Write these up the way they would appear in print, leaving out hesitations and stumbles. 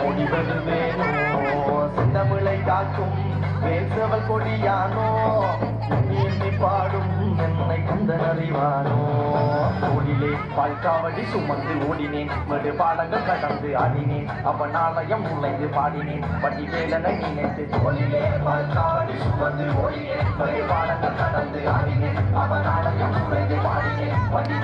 ஓடி வருவேனோ சின்னமிளை காக்கும் வேசவல் கொடியானோ எண்ணி பாடும் என்னை கந்தன் அறிவானோ தோளிலே பால்காவடி சுமந்து ஓடினேன் மறு பாடங்கள் கடந்து ஆடினேன் அவன் ஆலயம் நுழைந்து பாடினேன் படி வேலனை நினைத்து தோளிலே பால்காவடி சுமந்து ஓடினேன் மறு பாடங்கள் கடந்து ஆடினேன் அவன் ஆலயம் நுழைந்து பாடினேன் படி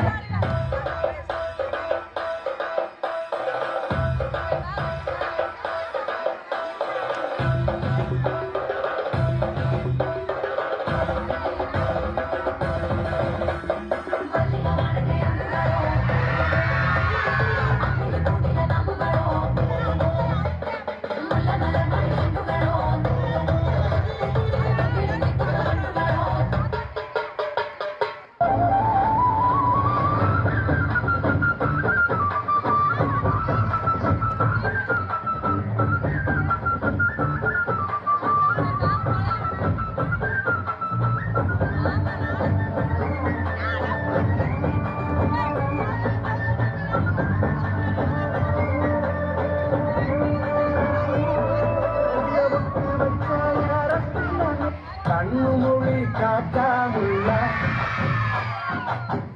கண்ணுமொழி காட்டாமுள்ள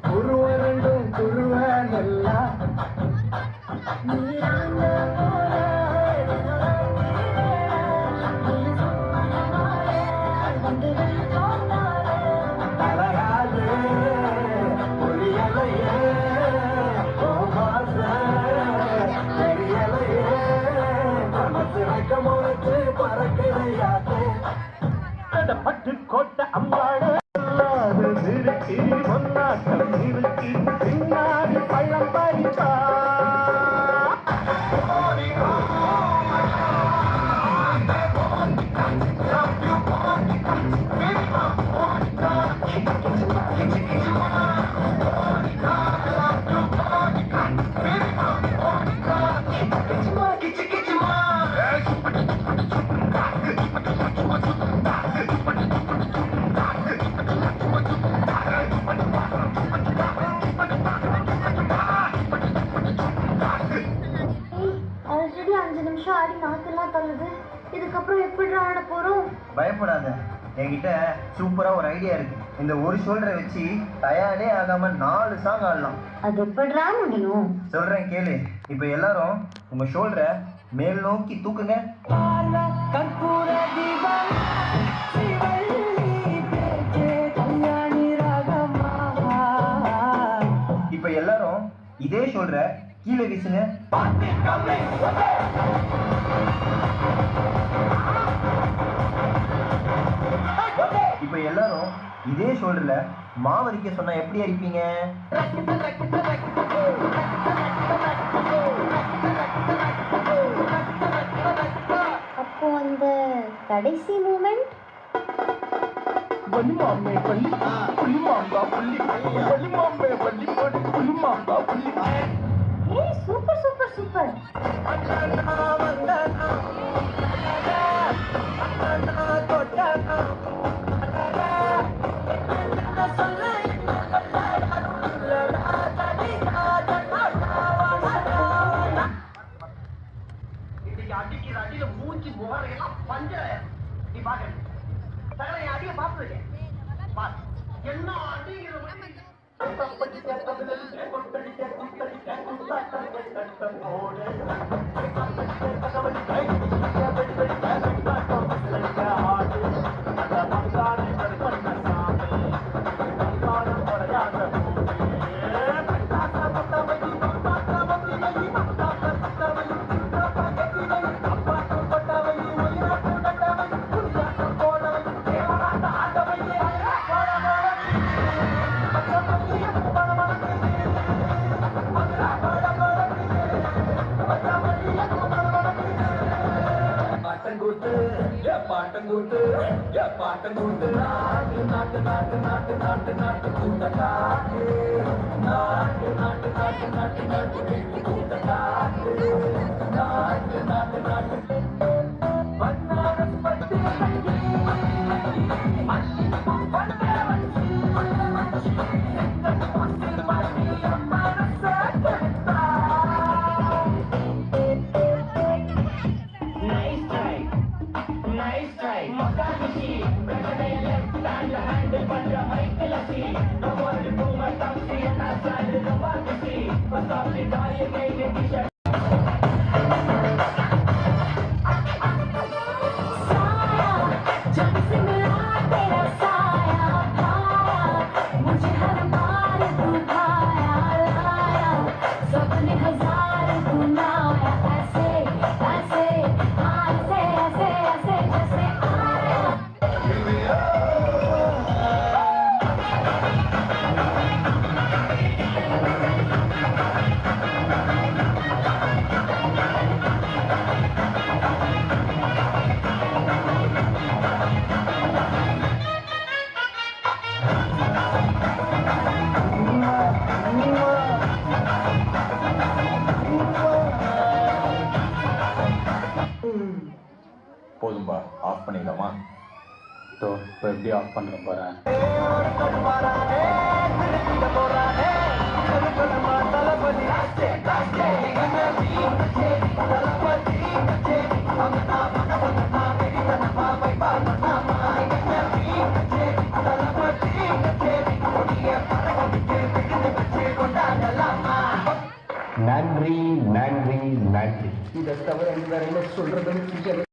குருவரண்டும் குருவனல்ல அழகாது ஒளியலையே தெரியலையே மனசு வைக்கமோச்சு பறக்கையாதே பட்டு கோட்ட அம்பாடு நிறுத்தி பொன்னாட்டம் நிறுத்தி பின்னாடி பழம் பறிப்பா இதுக்கப்புறம் எப்படி ஆட போறோம்? பயப்படாத, என்கிட்ட சூப்பரா ஒரு ஐடியா இருக்கு. இந்த ஒரு ஷோல்டரை வச்சு டயர்டே ஆகாம 4 சாங் ஆடலாம். அது எப்படிடா முடியும்? சொல்றேன் கேளு. இப்போ எல்லாரும் உங்க ஷோல்டரை மேல் நோக்கி தூக்குங்க. இப்போ எல்லாரும் இதே ஷோல்டரை கீழே வீசுங்க. இப்ப எல்லாரும் இதே ஷோல்டர்ல மாவரிக்க சொன்னா எப்படி அடிப்பீங்க? அப்போ அந்த கடைசி மூமெண்ட் வலிமாமே வலி புலிமாங்கா புலி வலிமாமே வலி புலிமாங்கா புலி. ஏய் சூப்பர் சூப்பர் சூப்பர். அடிக்கிற அடியில மூச்சு முகரையெல்லாம் பஞ்ச நீ பாக்க சகல அடிய பாத்துருக்க என்ன அடிக்கிற பாட்டங்கூட்டு பாட்டங்கூட்டு நாட்டு நாட்டு நாட்டு நாட்டு நாட்டு நாட்டு கூட்ட காட்டு நாட்டு நாட்டு நாட்டு நாட்டு நாட்டு வீட்டு கூட்ட காட்டு நாட்டு நாட்டு நாட்டு பன்னாரஸ் பட்டு जब से मिला तेरा साया भाया, मुझे हर बार तू भाया लाया, सपने हजार तू लाया, ऐसे ऐसे हाँ ऐसे ऐसे ऐसे जैसे आया। போதும்பா, ஆஃப் பண்ணிடலாமா? ஸோ இப்போ எப்படி ஆஃப் பண்ண போகிறேன்? நன்றி நன்றி நன்றி. இதை தவிர வேற என்ன சொல்றதுன்னு